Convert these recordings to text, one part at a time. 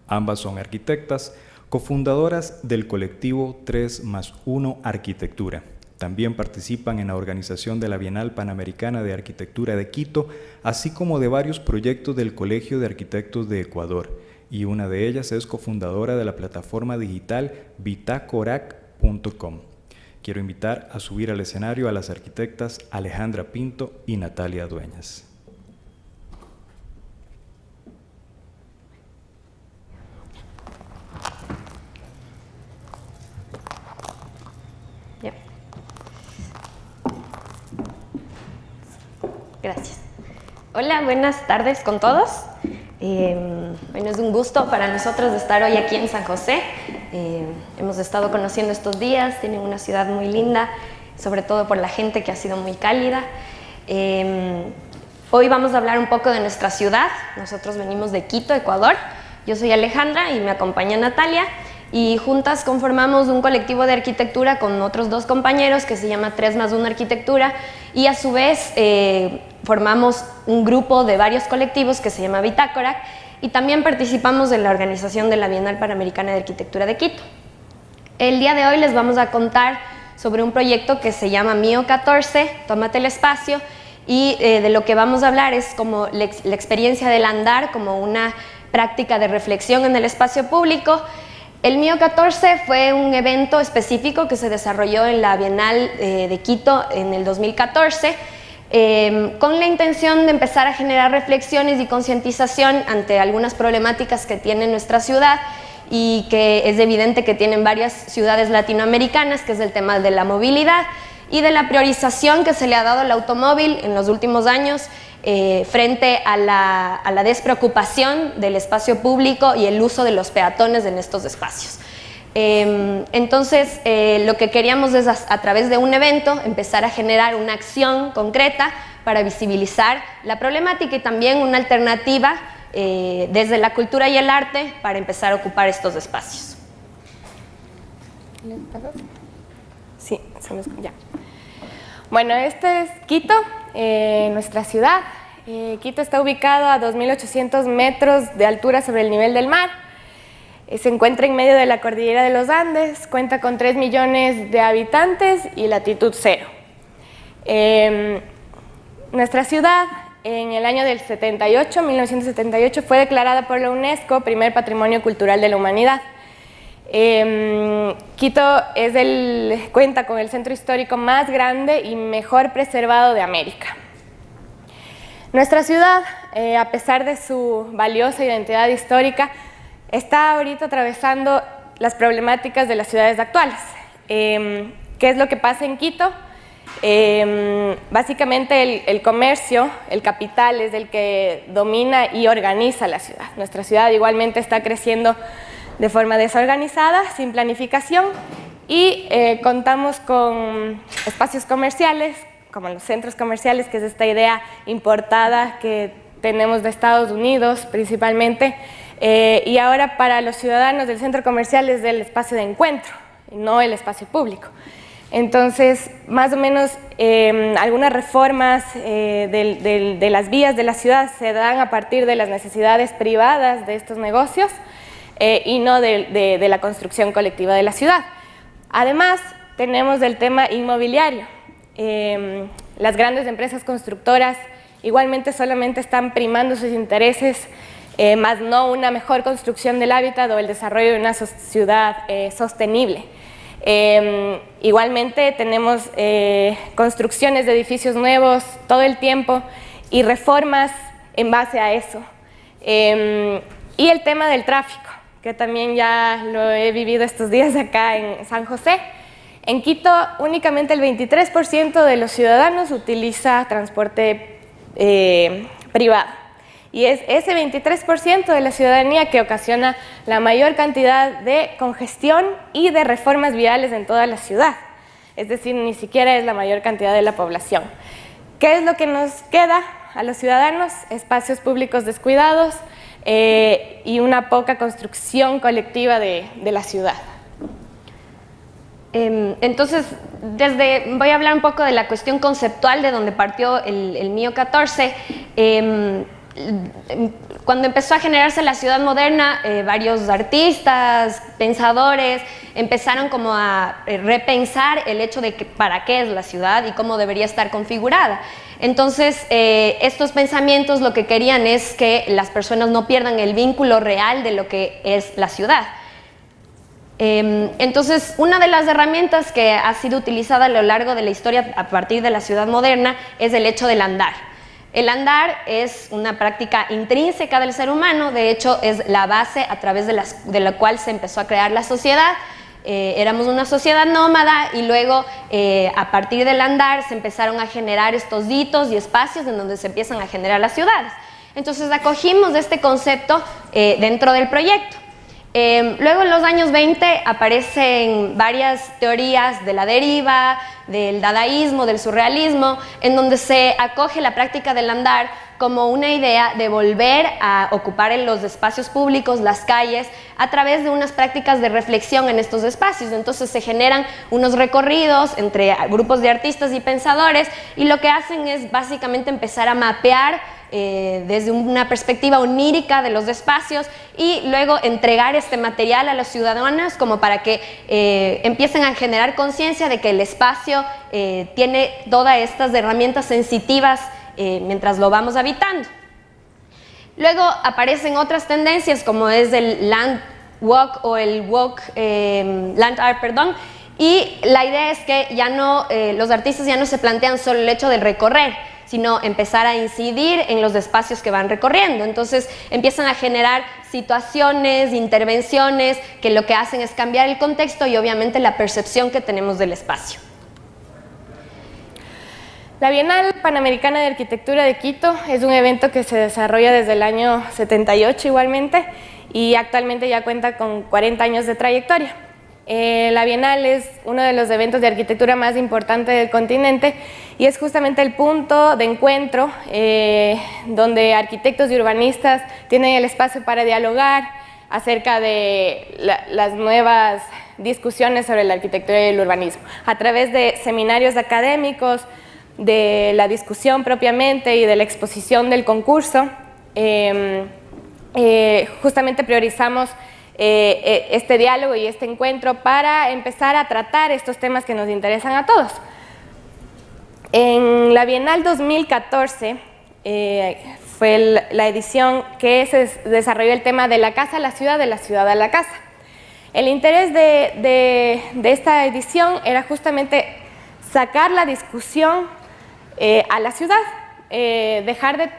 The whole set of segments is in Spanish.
Ambas son arquitectas, cofundadoras del colectivo 3+1 Arquitectura. También participan en la organización de la Bienal Panamericana de Arquitectura de Quito, así como de varios proyectos del Colegio de Arquitectos de Ecuador, y una de ellas es cofundadora de la plataforma digital bitacorac.com. Quiero invitar a subir al escenario a las arquitectas Alejandra Pinto y Natalia Dueñas. Gracias. Hola, buenas tardes con todos. Bueno, es un gusto para nosotros estar hoy aquí en San José. Hemos estado conociendo estos días, tienen una ciudad muy linda, sobre todo por la gente que ha sido muy cálida. Hoy vamos a hablar un poco de nuestra ciudad. Nosotros venimos de Quito, Ecuador. Yo soy Alejandra y me acompaña Natalia. Y juntas conformamos un colectivo de arquitectura con otros dos compañeros que se llama 3+1 Arquitectura, y a su vez formamos un grupo de varios colectivos que se llama Bitácora, y también participamos en la organización de la Bienal Panamericana de Arquitectura de Quito. El día de hoy les vamos a contar sobre un proyecto que se llama Mío 14, Tómate el Espacio, y de lo que vamos a hablar es como la experiencia del andar como una práctica de reflexión en el espacio público. El Mío 14 fue un evento específico que se desarrolló en la Bienal de Quito en el 2014 con la intención de empezar a generar reflexiones y concientización ante algunas problemáticas que tiene nuestra ciudad y que es evidente que tienen varias ciudades latinoamericanas, que es el tema de la movilidad y de la priorización que se le ha dado al automóvil en los últimos años frente a la despreocupación del espacio público y el uso de los peatones en estos espacios. Entonces, lo que queríamos es a través de un evento empezar a generar una acción concreta para visibilizar la problemática y también una alternativa desde la cultura y el arte para empezar a ocupar estos espacios. Sí, ya. Bueno, este es Quito, nuestra ciudad. Quito está ubicado a 2.800 metros de altura sobre el nivel del mar. Se encuentra en medio de la cordillera de los Andes, cuenta con 3 millones de habitantes y latitud 0. Nuestra ciudad en el año del 1978, fue declarada por la UNESCO primer Patrimonio Cultural de la Humanidad. Quito cuenta con el centro histórico más grande y mejor preservado de América. Nuestra ciudad, a pesar de su valiosa identidad histórica, está ahorita atravesando las problemáticas de las ciudades actuales. ¿Qué es lo que pasa en Quito? Básicamente el comercio, el capital es el que domina y organiza la ciudad. Nuestra ciudad igualmente está creciendo de forma desorganizada, sin planificación, y contamos con espacios comerciales, como los centros comerciales, que es esta idea importada que tenemos de Estados Unidos principalmente, y ahora para los ciudadanos el centro comercial es el espacio de encuentro, y no el espacio público. Entonces, más o menos, algunas reformas de las vías de la ciudad se dan a partir de las necesidades privadas de estos negocios y no de la construcción colectiva de la ciudad. Además, tenemos el tema inmobiliario. Las grandes empresas constructoras igualmente solamente están primando sus intereses, más no una mejor construcción del hábitat o el desarrollo de una ciudad sostenible. Igualmente tenemos construcciones de edificios nuevos todo el tiempo y reformas en base a eso. Y el tema del tráfico, que también ya lo he vivido estos días acá en San José. En Quito únicamente el 23% de los ciudadanos utiliza transporte privado. Y es ese 23% de la ciudadanía que ocasiona la mayor cantidad de congestión y de reformas viales en toda la ciudad. Es decir, ni siquiera es la mayor cantidad de la población. ¿Qué es lo que nos queda a los ciudadanos? Espacios públicos descuidados y una poca construcción colectiva de la ciudad. Entonces, voy a hablar un poco de la cuestión conceptual de donde partió el Mío 14. cuando empezó a generarse la ciudad moderna, varios artistas, pensadores, empezaron como a repensar el hecho de para qué es la ciudad y cómo debería estar configurada. Entonces, estos pensamientos lo que querían es que las personas no pierdan el vínculo real de lo que es la ciudad. Entonces, una de las herramientas que ha sido utilizada a lo largo de la historia a partir de la ciudad moderna es el hecho del andar. El andar es una práctica intrínseca del ser humano, de hecho es la base a través de la cual se empezó a crear la sociedad. Éramos una sociedad nómada y luego a partir del andar se empezaron a generar estos hitos y espacios en donde se empiezan a generar las ciudades. Entonces acogimos este concepto dentro del proyecto. Luego en los años 20 aparecen varias teorías de la deriva, del dadaísmo, del surrealismo, en donde se acoge la práctica del andar como una idea de volver a ocupar en los espacios públicos, las calles, a través de unas prácticas de reflexión en estos espacios. Entonces se generan unos recorridos entre grupos de artistas y pensadores y lo que hacen es básicamente empezar a mapear desde una perspectiva onírica de los espacios y luego entregar este material a los ciudadanos como para que empiecen a generar conciencia de que el espacio tiene todas estas herramientas sensitivas mientras lo vamos habitando. Luego aparecen otras tendencias como es el land walk o el land art, perdón, y la idea es que ya no, los artistas ya no se plantean solo el hecho de recorrer, sino empezar a incidir en los espacios que van recorriendo. Entonces empiezan a generar situaciones, intervenciones que lo que hacen es cambiar el contexto y obviamente la percepción que tenemos del espacio. La Bienal Panamericana de Arquitectura de Quito es un evento que se desarrolla desde el año 78 igualmente y actualmente ya cuenta con 40 años de trayectoria. La Bienal es uno de los eventos de arquitectura más importantes del continente y es justamente el punto de encuentro donde arquitectos y urbanistas tienen el espacio para dialogar acerca de las nuevas discusiones sobre la arquitectura y el urbanismo. A través de seminarios académicos, de la discusión propiamente y de la exposición del concurso, justamente priorizamos este diálogo y este encuentro para empezar a tratar estos temas que nos interesan a todos. En la Bienal 2014 fue la edición que se desarrolló el tema de la casa a la ciudad, de la ciudad a la casa. El interés de esta edición era justamente sacar la discusión a la ciudad, dejar de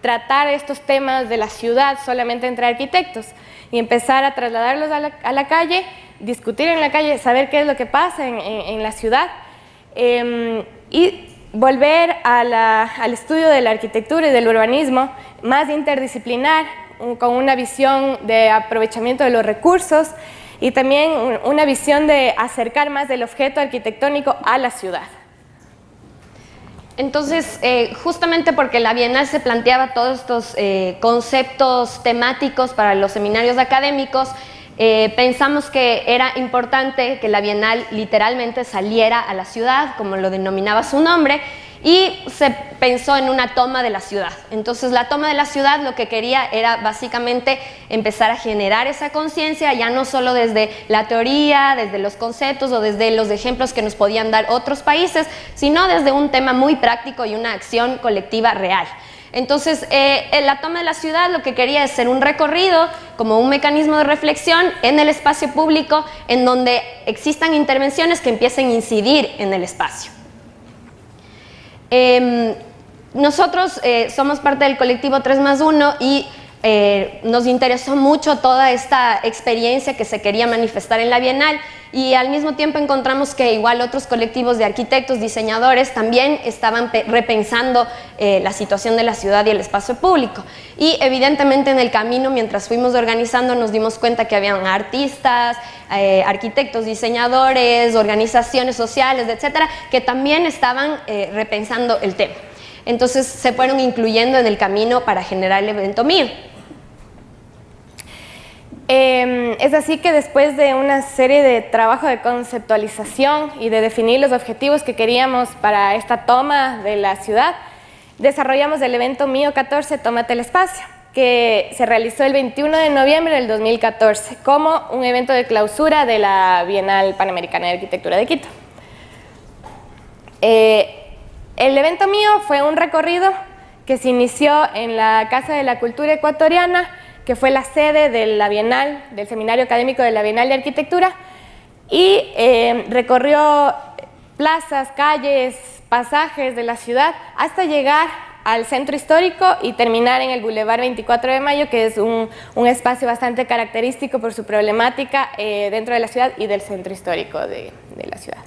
tratar estos temas de la ciudad solamente entre arquitectos y empezar a trasladarlos a la calle, discutir en la calle, saber qué es lo que pasa en la ciudad y volver al estudio de la arquitectura y del urbanismo más interdisciplinar, con una visión de aprovechamiento de los recursos y también una visión de acercar más del objeto arquitectónico a la ciudad. Entonces, justamente porque la Bienal se planteaba todos estos conceptos temáticos para los seminarios académicos, pensamos que era importante que la Bienal literalmente saliera a la ciudad, como lo denominaba su nombre, y se pensó en una toma de la ciudad. Entonces la toma de la ciudad lo que quería era básicamente empezar a generar esa conciencia, ya no solo desde la teoría, desde los conceptos o desde los ejemplos que nos podían dar otros países, sino desde un tema muy práctico y una acción colectiva real. Entonces, la toma de la ciudad lo que quería es ser un recorrido como un mecanismo de reflexión en el espacio público en donde existan intervenciones que empiecen a incidir en el espacio. Nosotros somos parte del colectivo 3+1 y nos interesó mucho toda esta experiencia que se quería manifestar en la Bienal y al mismo tiempo encontramos que igual otros colectivos de arquitectos, diseñadores también estaban repensando la situación de la ciudad y el espacio público y evidentemente en el camino mientras fuimos organizando nos dimos cuenta que habían artistas, arquitectos, diseñadores, organizaciones sociales, etcétera, que también estaban repensando el tema. Entonces se fueron incluyendo en el camino para generar el evento MIR. Es así que después de una serie de trabajo de conceptualización y de definir los objetivos que queríamos para esta toma de la ciudad, desarrollamos el evento Mío 14, Tómate el Espacio, que se realizó el 21 de noviembre del 2014 como un evento de clausura de la Bienal Panamericana de Arquitectura de Quito. El evento Mío fue un recorrido que se inició en la Casa de la Cultura Ecuatoriana, que fue la sede de la Bienal, del Seminario Académico de la Bienal de Arquitectura, y recorrió plazas, calles, pasajes de la ciudad hasta llegar al centro histórico y terminar en el Boulevard 24 de Mayo, que es un espacio bastante característico por su problemática dentro de la ciudad y del centro histórico de la ciudad.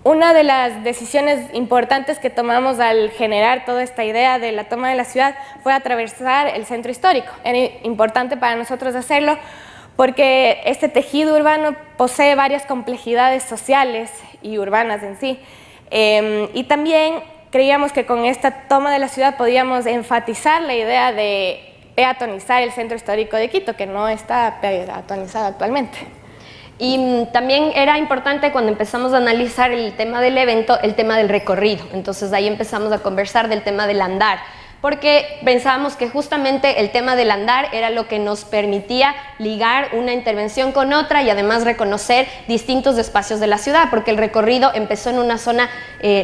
Una de las decisiones importantes que tomamos al generar toda esta idea de la toma de la ciudad fue atravesar el centro histórico. Era importante para nosotros hacerlo porque este tejido urbano posee varias complejidades sociales y urbanas en sí. Y también creíamos que con esta toma de la ciudad podíamos enfatizar la idea de peatonizar el centro histórico de Quito, que no está peatonizado actualmente. Y también era importante cuando empezamos a analizar el tema del evento, el tema del recorrido. Entonces ahí empezamos a conversar del tema del andar, porque pensábamos que justamente el tema del andar era lo que nos permitía ligar una intervención con otra y además reconocer distintos espacios de la ciudad, porque el recorrido empezó en una zona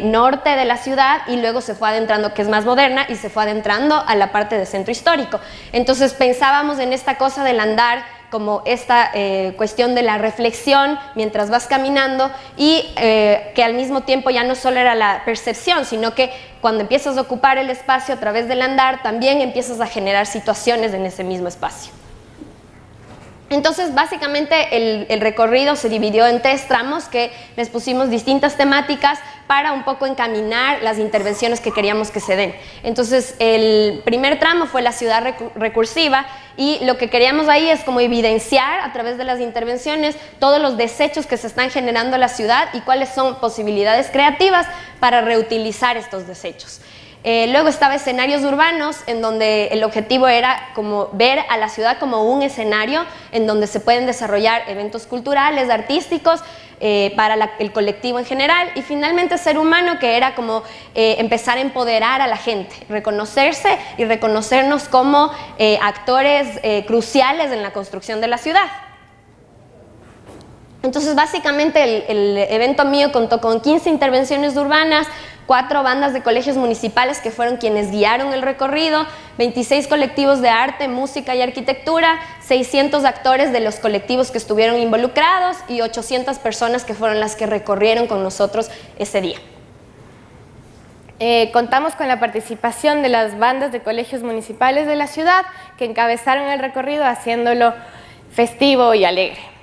norte de la ciudad y luego se fue adentrando, que es más moderna, y se fue adentrando a la parte del centro histórico. Entonces pensábamos en esta cosa del andar como esta cuestión de la reflexión mientras vas caminando y que al mismo tiempo ya no solo era la percepción, sino que cuando empiezas a ocupar el espacio a través del andar, también empiezas a generar situaciones en ese mismo espacio. Entonces, básicamente el recorrido se dividió en 3 tramos que les pusimos distintas temáticas para un poco encaminar las intervenciones que queríamos que se den. Entonces, el primer tramo fue la ciudad recursiva y lo que queríamos ahí es como evidenciar a través de las intervenciones todos los desechos que se están generando en la ciudad y cuáles son posibilidades creativas para reutilizar estos desechos. Luego estaba escenarios urbanos, en donde el objetivo era como ver a la ciudad como un escenario en donde se pueden desarrollar eventos culturales, artísticos, para el colectivo en general. Y finalmente ser humano, que era como empezar a empoderar a la gente, reconocerse y reconocernos como actores cruciales en la construcción de la ciudad. Entonces, básicamente el evento mío contó con 15 intervenciones urbanas, 4 bandas de colegios municipales que fueron quienes guiaron el recorrido, 26 colectivos de arte, música y arquitectura, 600 actores de los colectivos que estuvieron involucrados y 800 personas que fueron las que recorrieron con nosotros ese día. Contamos con la participación de las bandas de colegios municipales de la ciudad que encabezaron el recorrido haciéndolo festivo y alegre.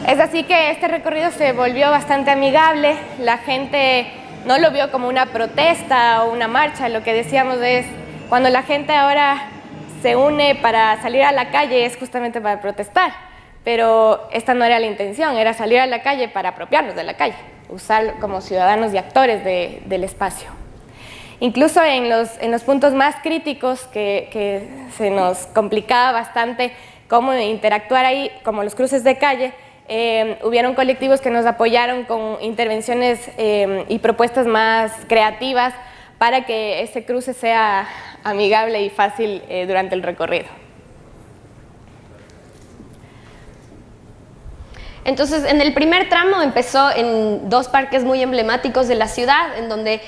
Es así que este recorrido se volvió bastante amigable, la gente no lo vio como una protesta o una marcha, lo que decíamos es, cuando la gente ahora se une para salir a la calle es justamente para protestar, pero esta no era la intención, era salir a la calle para apropiarnos de la calle, usar como ciudadanos y actores del espacio. Incluso en los puntos más críticos que se nos complicaba bastante cómo interactuar ahí, como los cruces de calle, hubieron colectivos que nos apoyaron con intervenciones y propuestas más creativas para que ese cruce sea amigable y fácil durante el recorrido. Entonces, en el primer tramo empezó en 2 parques muy emblemáticos de la ciudad, en donde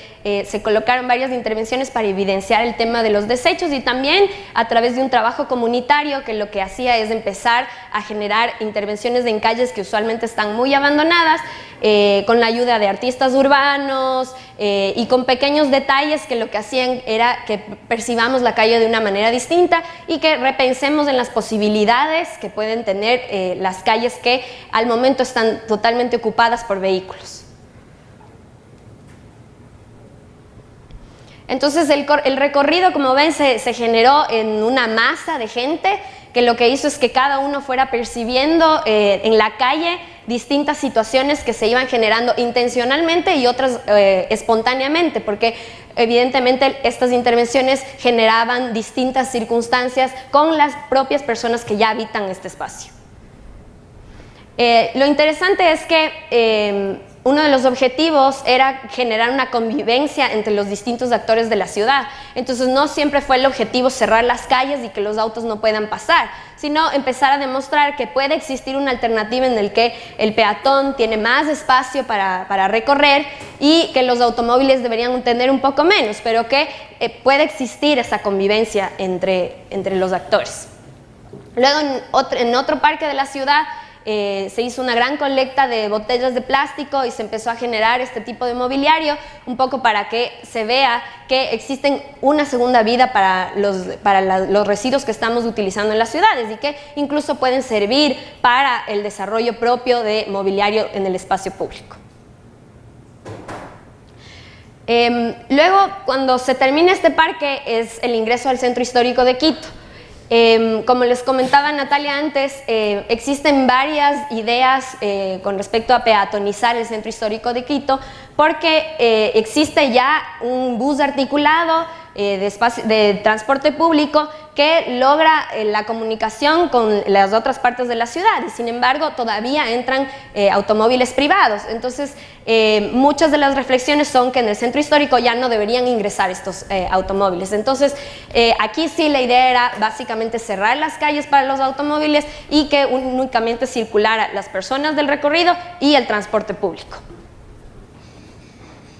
se colocaron varias intervenciones para evidenciar el tema de los desechos y también a través de un trabajo comunitario que lo que hacía es empezar a generar intervenciones en calles que usualmente están muy abandonadas, con la ayuda de artistas urbanos y con pequeños detalles que lo que hacían era que percibamos la calle de una manera distinta y que repensemos en las posibilidades que pueden tener las calles que al momento están totalmente ocupadas por vehículos. Entonces el recorrido, como ven, se generó en una masa de gente que lo que hizo es que cada uno fuera percibiendo en la calle distintas situaciones que se iban generando intencionalmente y otras espontáneamente, porque evidentemente estas intervenciones generaban distintas circunstancias con las propias personas que ya habitan este espacio. Lo interesante es que uno de los objetivos era generar una convivencia entre los distintos actores de la ciudad. Entonces no siempre fue el objetivo cerrar las calles y que los autos no puedan pasar, sino empezar a demostrar que puede existir una alternativa en la que el peatón tiene más espacio para recorrer y que los automóviles deberían tener un poco menos, pero que puede existir esa convivencia entre los actores. Luego en otro parque de la ciudad se hizo una gran colecta de botellas de plástico y se empezó a generar este tipo de mobiliario, un poco para que se vea que existen una segunda vida para los residuos que estamos utilizando en las ciudades y que incluso pueden servir para el desarrollo propio de mobiliario en el espacio público. Luego, cuando se termina este parque, es el ingreso al Centro Histórico de Quito. Como les comentaba Natalia antes, existen varias ideas con respecto a peatonizar el Centro Histórico de Quito, porque existe ya un bus articulado de transporte público que logra la comunicación con las otras partes de la ciudad, y sin embargo todavía entran automóviles privados. Entonces muchas de las reflexiones son que en el centro histórico ya no deberían ingresar estos automóviles. Entonces aquí sí la idea era básicamente cerrar las calles para los automóviles y que únicamente circulara las personas del recorrido y el transporte público.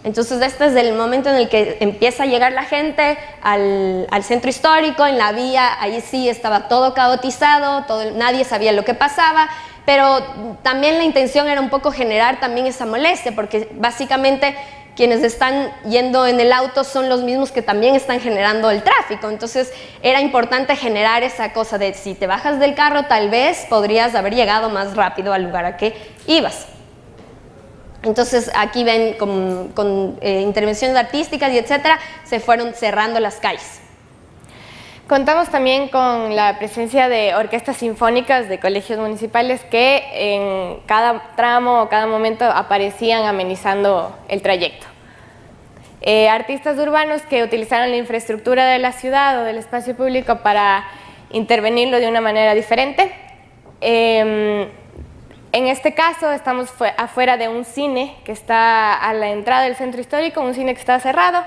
Entonces este es el momento en el que empieza a llegar la gente al centro histórico. En la vía, ahí sí estaba todo caotizado, nadie sabía lo que pasaba, pero también la intención era un poco generar también esa molestia, porque básicamente quienes están yendo en el auto son los mismos que también están generando el tráfico. Entonces era importante generar esa cosa de si te bajas del carro tal vez podrías haber llegado más rápido al lugar a que ibas. Entonces aquí ven con intervenciones artísticas y etcétera, se fueron cerrando las calles. Contamos también con la presencia de orquestas sinfónicas de colegios municipales que en cada tramo o cada momento aparecían amenizando el trayecto. Artistas urbanos que utilizaron la infraestructura de la ciudad o del espacio público para intervenirlo de una manera diferente. En este caso estamos afuera de un cine que está a la entrada del centro histórico, un cine que está cerrado,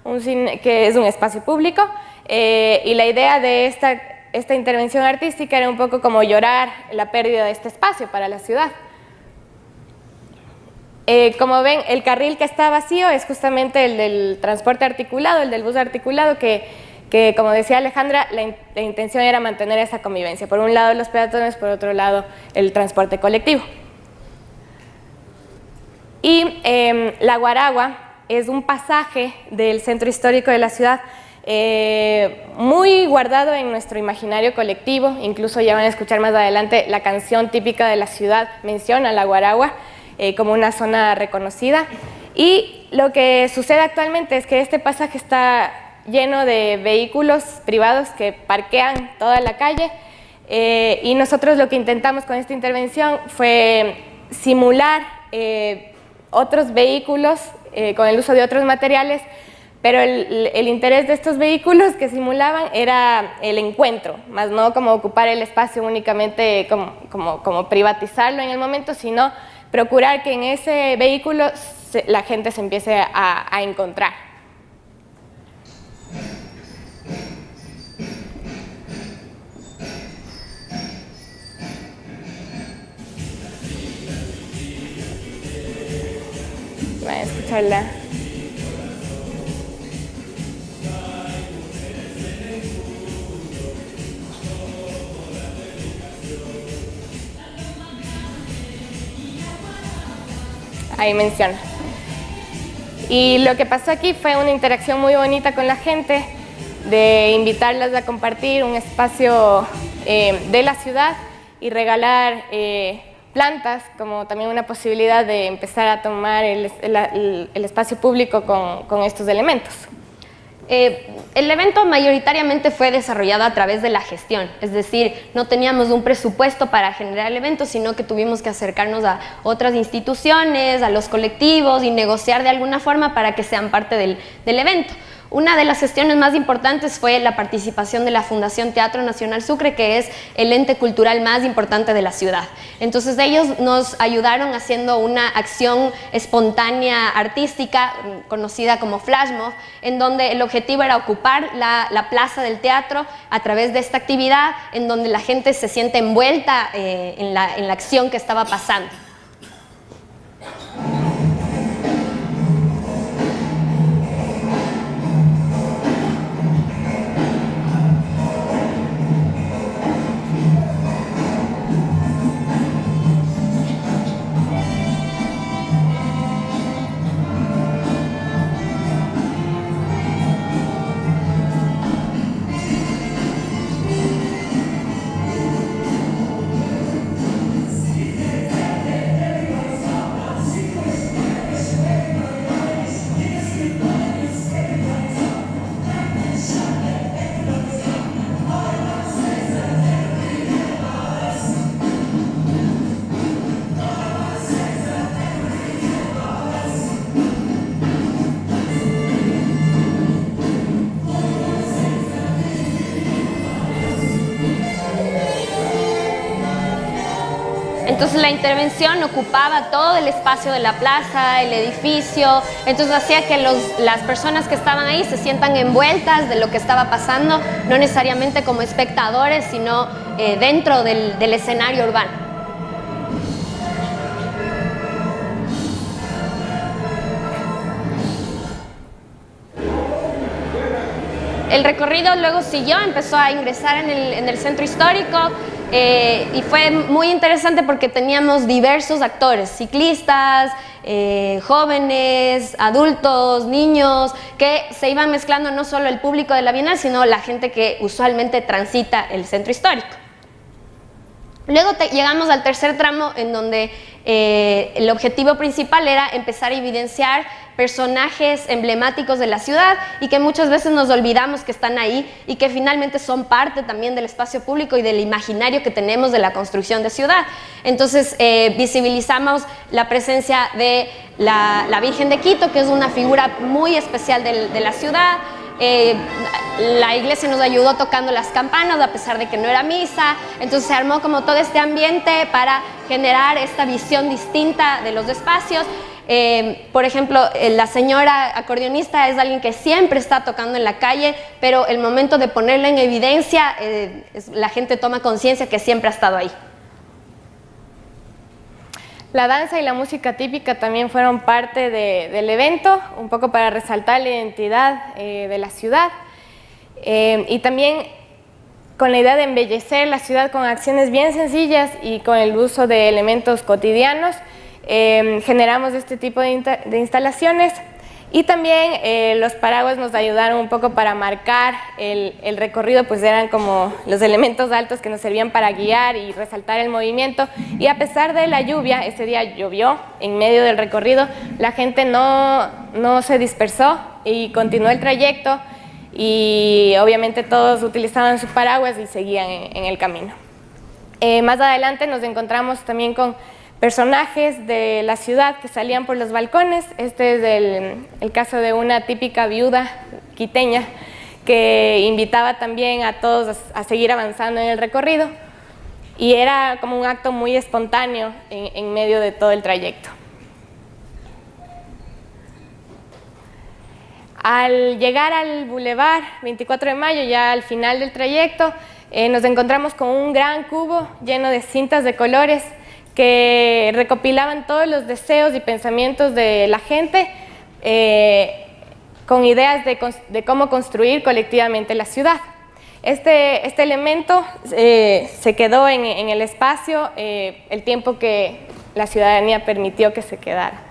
un cine que es un espacio público, y la idea de esta intervención artística era un poco como llorar la pérdida de este espacio para la ciudad. Como ven, el carril que está vacío es justamente el del transporte articulado, el del bus articulado, que como decía Alejandra, la intención era mantener esa convivencia. Por un lado los peatones, por otro lado el transporte colectivo. Y la Guaragua es un pasaje del centro histórico de la ciudad muy guardado en nuestro imaginario colectivo. Incluso ya van a escuchar más adelante la canción típica de la ciudad menciona la Guaragua como una zona reconocida. Y lo que sucede actualmente es que este pasaje está lleno de vehículos privados que parquean toda la calle, y nosotros lo que intentamos con esta intervención fue simular otros vehículos con el uso de otros materiales, pero el interés de estos vehículos que simulaban era el encuentro, más no como ocupar el espacio únicamente como privatizarlo en el momento, sino procurar que en ese vehículo la gente se empiece a encontrar. Van a escucharla. Ahí menciona. Y lo que pasó aquí fue una interacción muy bonita con la gente, de invitarlas a compartir un espacio de la ciudad y regalar plantas como también una posibilidad de empezar a tomar el espacio público con estos elementos. El evento mayoritariamente fue desarrollado a través de la gestión, es decir, no teníamos un presupuesto para generar el evento, sino que tuvimos que acercarnos a otras instituciones, a los colectivos y negociar de alguna forma para que sean parte del evento. Una de las gestiones más importantes fue la participación de la Fundación Teatro Nacional Sucre, que es el ente cultural más importante de la ciudad. Entonces ellos nos ayudaron haciendo una acción espontánea artística, conocida como Flash Mob, en donde el objetivo era ocupar la plaza del teatro a través de esta actividad, en donde la gente se siente envuelta en la acción que estaba pasando. Entonces la intervención ocupaba todo el espacio de la plaza, el edificio, entonces hacía que las personas que estaban ahí se sientan envueltas de lo que estaba pasando, no necesariamente como espectadores, sino dentro del escenario urbano. El recorrido luego siguió, empezó a ingresar en el centro histórico y fue muy interesante porque teníamos diversos actores, ciclistas, jóvenes, adultos, niños, que se iban mezclando no solo el público de la Bienal, sino la gente que usualmente transita el centro histórico. Luego llegamos al tercer tramo en donde el objetivo principal era empezar a evidenciar personajes emblemáticos de la ciudad y que muchas veces nos olvidamos que están ahí y que finalmente son parte también del espacio público y del imaginario que tenemos de la construcción de ciudad. Entonces visibilizamos la presencia de la Virgen de Quito, que es una figura muy especial de la ciudad. La iglesia nos ayudó tocando las campanas a pesar de que no era misa, entonces se armó como todo este ambiente para generar esta visión distinta de los espacios. Por ejemplo, la señora acordeonista es alguien que siempre está tocando en la calle, pero el momento de ponerla en evidencia, la gente toma conciencia que siempre ha estado ahí. La danza y la música típica también fueron parte del evento, un poco para resaltar la identidad de la ciudad y también con la idea de embellecer la ciudad con acciones bien sencillas y con el uso de elementos cotidianos. Generamos este tipo de instalaciones y también los paraguas nos ayudaron un poco para marcar el recorrido, pues eran como los elementos altos que nos servían para guiar y resaltar el movimiento. Y a pesar de la lluvia, ese día llovió en medio del recorrido, la gente no se dispersó y continuó el trayecto y obviamente todos utilizaban sus paraguas y seguían en el camino. Más adelante nos encontramos también con personajes de la ciudad que salían por los balcones. Este es el caso de una típica viuda quiteña que invitaba también a todos a seguir avanzando en el recorrido y era como un acto muy espontáneo en medio de todo el trayecto. Al llegar al Boulevard 24 de Mayo, ya al final del trayecto, nos encontramos con un gran cubo lleno de cintas de colores que recopilaban todos los deseos y pensamientos de la gente con ideas de cómo construir colectivamente la ciudad. Este elemento se quedó en el espacio el tiempo que la ciudadanía permitió que se quedara.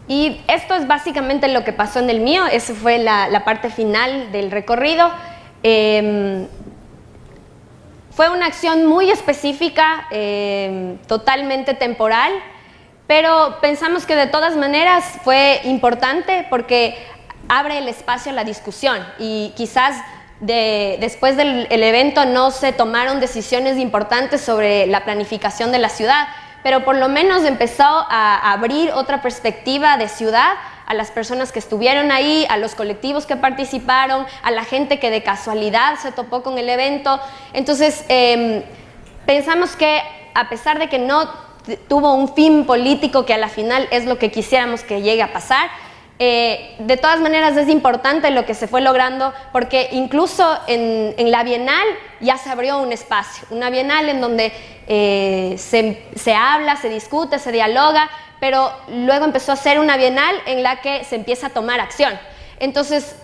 Y esto es básicamente lo que pasó en el mío, esa fue la parte final del recorrido. Fue una acción muy específica, totalmente temporal, pero pensamos que de todas maneras fue importante porque abre el espacio a la discusión y quizás después del evento no se tomaron decisiones importantes sobre la planificación de la ciudad, pero por lo menos empezó a abrir otra perspectiva de ciudad a las personas que estuvieron ahí, a los colectivos que participaron, a la gente que de casualidad se topó con el evento. Entonces, pensamos que a pesar de que no tuvo un fin político, que a la final es lo que quisiéramos que llegue a pasar, de todas maneras es importante lo que se fue logrando, porque incluso en la Bienal ya se abrió un espacio, una Bienal en donde se habla, se discute, se dialoga, pero luego empezó a ser una Bienal en la que se empieza a tomar acción. Entonces,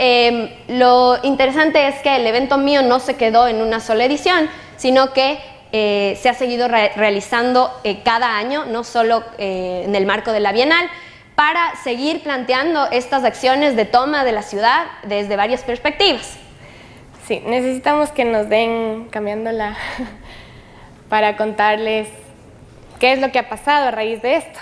lo interesante es que el evento mío no se quedó en una sola edición, sino que se ha seguido realizando cada año, no solo en el marco de la Bienal, para seguir planteando estas acciones de toma de la ciudad desde varias perspectivas. Sí, necesitamos que nos den, cambiándola, para contarles qué es lo que ha pasado a raíz de esto.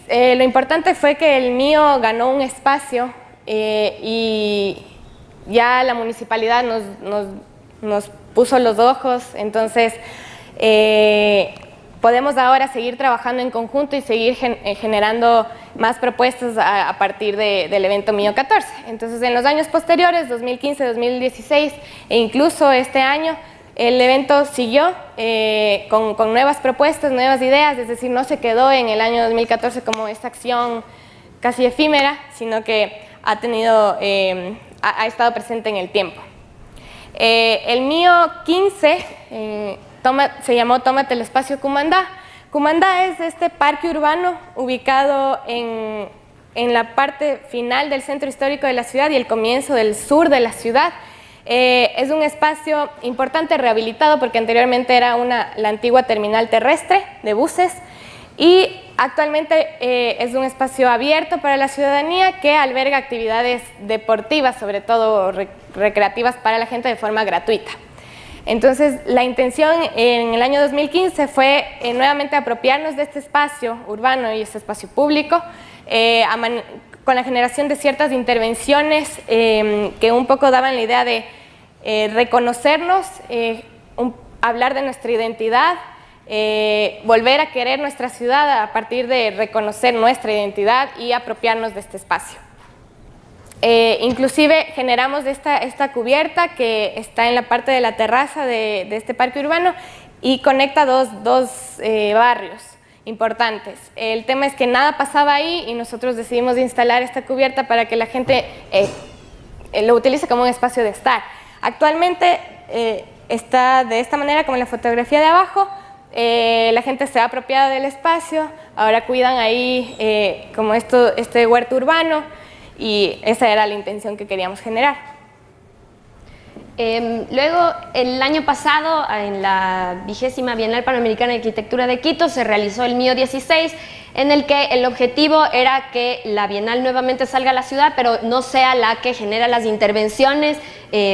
Lo importante fue que el mío ganó un espacio y ya la municipalidad nos puso los ojos, entonces podemos ahora seguir trabajando en conjunto y seguir generando más propuestas a partir del evento Mío 14. Entonces, en los años posteriores, 2015, 2016 e incluso este año, el evento siguió con nuevas propuestas, nuevas ideas, es decir, no se quedó en el año 2014 como esta acción casi efímera, sino que ha estado presente en el tiempo. El Mío 15 se llamó Tómate el Espacio Cumandá. Cumandá es este parque urbano ubicado en la parte final del centro histórico de la ciudad y el comienzo del sur de la ciudad. Es un espacio importante rehabilitado porque anteriormente era la antigua terminal terrestre de buses y actualmente es un espacio abierto para la ciudadanía que alberga actividades deportivas, sobre todo recreativas para la gente de forma gratuita. Entonces, la intención en el año 2015 fue nuevamente apropiarnos de este espacio urbano y este espacio público con la generación de ciertas intervenciones que un poco daban la idea de reconocernos, hablar de nuestra identidad, volver a querer nuestra ciudad a partir de reconocer nuestra identidad y apropiarnos de este espacio. Inclusive generamos esta cubierta que está en la parte de la terraza de este parque urbano y conecta dos barrios importantes. El tema es que nada pasaba ahí y nosotros decidimos instalar esta cubierta para que la gente lo utilice como un espacio de estar. Actualmente está de esta manera, como en la fotografía de abajo. La gente se ha apropiado del espacio, ahora cuidan ahí como este huerto urbano, y esa era la intención que queríamos generar. Luego, el año pasado, en la 20ª Bienal Panamericana de Arquitectura de Quito, se realizó el Mío 16, en el que el objetivo era que la Bienal nuevamente salga a la ciudad, pero no sea la que genera las intervenciones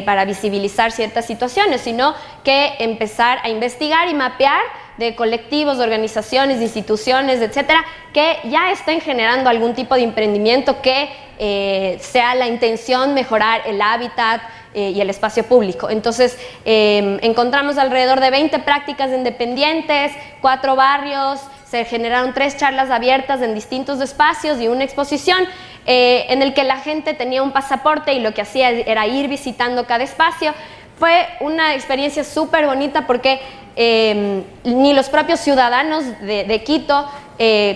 para visibilizar ciertas situaciones, sino que empezar a investigar y mapear de colectivos, de organizaciones, de instituciones, etcétera, que ya estén generando algún tipo de emprendimiento que sea la intención mejorar el hábitat y el espacio público. Entonces, encontramos alrededor de 20 prácticas independientes, 4 barrios, se generaron 3 charlas abiertas en distintos espacios y una exposición en el que la gente tenía un pasaporte y lo que hacía era ir visitando cada espacio. Fue una experiencia súper bonita porque ni los propios ciudadanos de Quito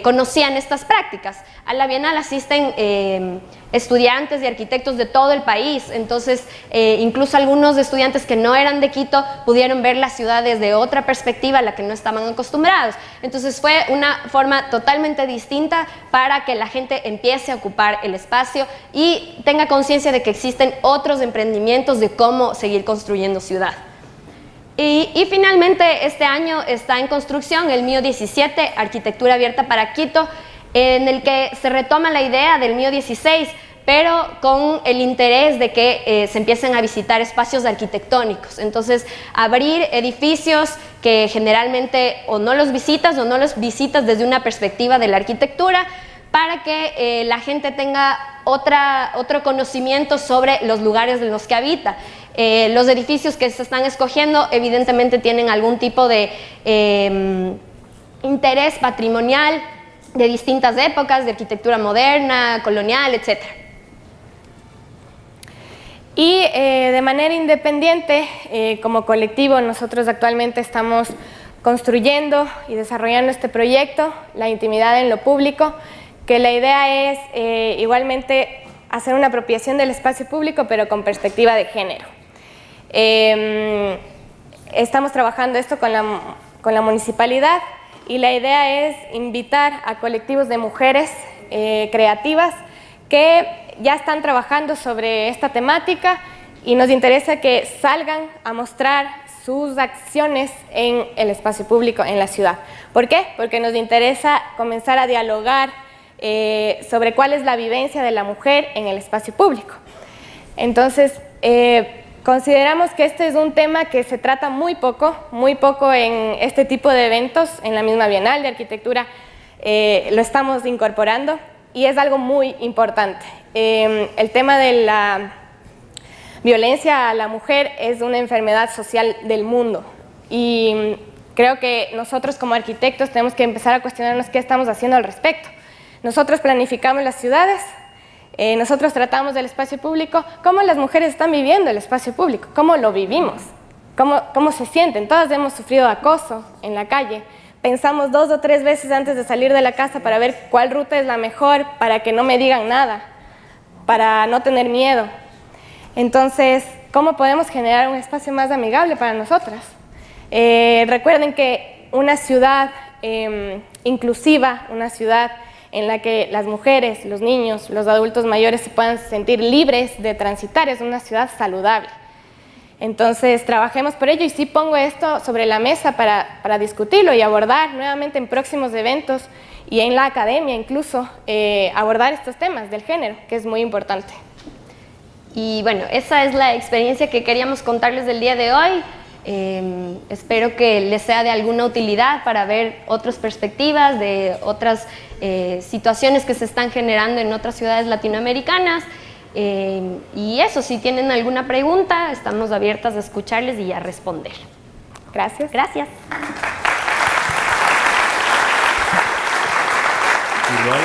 conocían estas prácticas. A la Bienal asisten estudiantes y arquitectos de todo el país, entonces incluso algunos estudiantes que no eran de Quito pudieron ver la ciudad desde otra perspectiva a la que no estaban acostumbrados. Entonces fue una forma totalmente distinta para que la gente empiece a ocupar el espacio y tenga conciencia de que existen otros emprendimientos de cómo seguir construyendo ciudad. Y finalmente este año está en construcción el Mío 17, Arquitectura Abierta para Quito, en el que se retoma la idea del Mío 16, pero con el interés de que se empiecen a visitar espacios arquitectónicos. Entonces, abrir edificios que generalmente o no los visitas desde una perspectiva de la arquitectura, para que la gente tenga otro conocimiento sobre los lugares en los que habita. Los edificios que se están escogiendo evidentemente tienen algún tipo de interés patrimonial de distintas épocas, de arquitectura moderna, colonial, etc. Y de manera independiente, como colectivo, nosotros actualmente estamos construyendo y desarrollando este proyecto, La intimidad en lo público, que la idea es igualmente hacer una apropiación del espacio público, pero con perspectiva de género. Estamos trabajando esto con la municipalidad y la idea es invitar a colectivos de mujeres creativas que ya están trabajando sobre esta temática y nos interesa que salgan a mostrar sus acciones en el espacio público en la ciudad. ¿Por qué? Porque nos interesa comenzar a dialogar sobre cuál es la vivencia de la mujer en el espacio público. Entonces, consideramos que este es un tema que se trata muy poco en este tipo de eventos, en la misma Bienal de Arquitectura lo estamos incorporando y es algo muy importante. El tema de la violencia a la mujer es una enfermedad social del mundo y creo que nosotros como arquitectos tenemos que empezar a cuestionarnos qué estamos haciendo al respecto. Nosotros planificamos las ciudades, nosotros tratamos del espacio público, cómo las mujeres están viviendo el espacio público, cómo lo vivimos, cómo se sienten. Todas hemos sufrido acoso en la calle. Pensamos 2 o 3 veces antes de salir de la casa para ver cuál ruta es la mejor, para que no me digan nada, para no tener miedo. Entonces, ¿cómo podemos generar un espacio más amigable para nosotras? Recuerden que una ciudad inclusiva, una ciudad en la que las mujeres, los niños, los adultos mayores se puedan sentir libres de transitar, es una ciudad saludable. Entonces, trabajemos por ello y sí pongo esto sobre la mesa para discutirlo y abordar nuevamente en próximos eventos y en la academia incluso, abordar estos temas del género, que es muy importante. Y bueno, esa es la experiencia que queríamos contarles del día de hoy. Espero que les sea de alguna utilidad para ver otras perspectivas de otras situaciones que se están generando en otras ciudades latinoamericanas. Y eso, si tienen alguna pregunta, estamos abiertas a escucharles y a responder. Gracias. Gracias. Igual,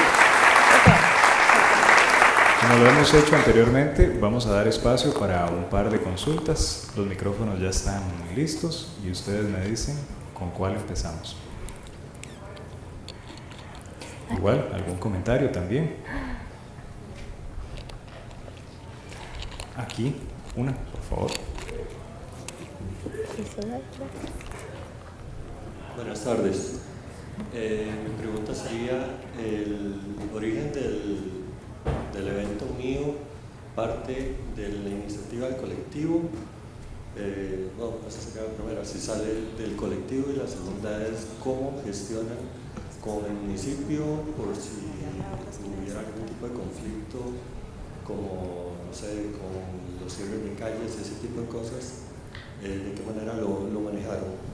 como lo hemos hecho anteriormente, vamos a dar espacio para un par de consultas. Los micrófonos ya están listos y ustedes me dicen con cuál empezamos. Igual, ¿algún comentario también? Aquí, una, por favor. Buenas tardes. Mi pregunta sería, el origen del evento mío parte de la iniciativa del colectivo. Esa sería la primera, si sale del colectivo, y la segunda es cómo gestionan con el municipio por si hubiera algún tipo de conflicto, como, no sé, con los cierres de calles, ese tipo de cosas, de qué manera lo manejaron.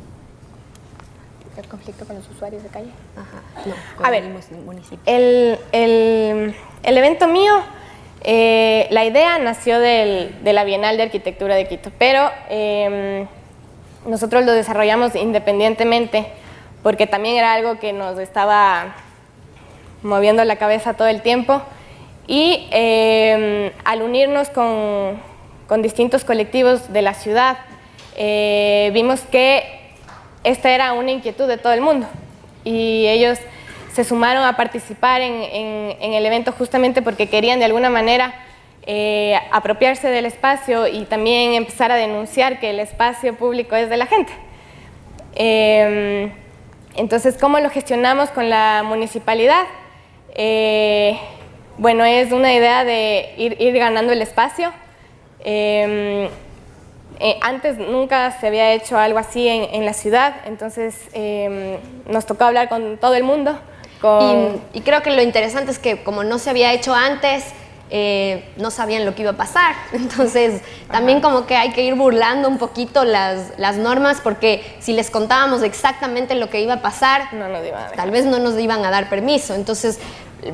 ¿El conflicto con los usuarios de calle? Ajá, no, con a ver, el municipio. El evento mío, la idea nació de la Bienal de Arquitectura de Quito, pero nosotros lo desarrollamos independientemente porque también era algo que nos estaba moviendo la cabeza todo el tiempo y al unirnos con distintos colectivos de la ciudad, vimos que esta era una inquietud de todo el mundo y ellos se sumaron a participar en el evento justamente porque querían de alguna manera apropiarse del espacio y también empezar a denunciar que el espacio público es de la gente. Entonces, ¿cómo lo gestionamos con la municipalidad? Bueno, es una idea de ir ganando el espacio. Antes nunca se había hecho algo así en la ciudad, entonces nos tocó hablar con todo el mundo. Y creo que lo interesante es que como no se había hecho antes, no sabían lo que iba a pasar. Entonces, también como que hay que ir burlando un poquito las normas, porque si les contábamos exactamente lo que iba a pasar, No nos iban a dejar. tal vez no nos iban a dar permiso. Entonces,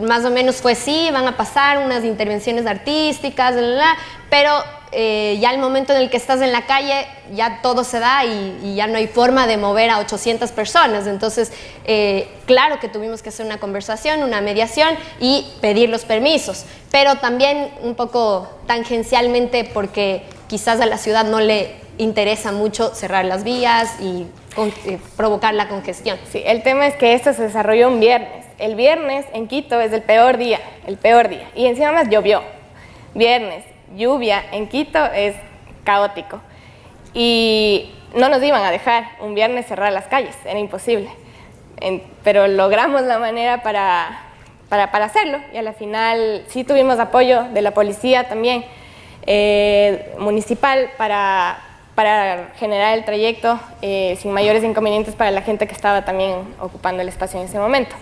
más o menos fue sí, van a pasar unas intervenciones artísticas, pero ya el momento en el que estás en la calle, ya todo se da y ya no hay forma de mover a 800 personas. Entonces, claro que tuvimos que hacer una conversación, una mediación y pedir los permisos, pero también un poco tangencialmente, porque quizás a la ciudad no le interesa mucho cerrar las vías y provocar la congestión. Sí, el tema es que esto se desarrolló un viernes. El viernes en Quito es el peor día. Y encima más llovió. Viernes, lluvia en Quito es caótico. Y no nos iban a dejar un viernes cerrar las calles, era imposible. Pero logramos la manera para hacerlo, y a la final sí tuvimos apoyo de la policía también, municipal, para generar el trayecto sin mayores inconvenientes para la gente que estaba también ocupando el espacio en ese momento.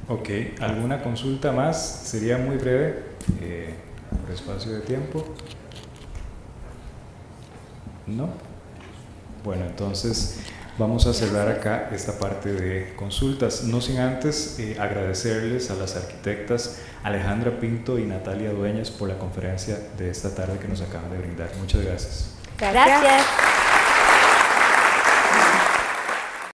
Ok, ¿alguna consulta más? Sería muy breve, por espacio de tiempo. ¿No? Bueno, entonces vamos a cerrar acá esta parte de consultas, no sin antes agradecerles a las arquitectas Alejandra Pinto y Natalia Dueñas por la conferencia de esta tarde que nos acaban de brindar. Muchas gracias. Gracias.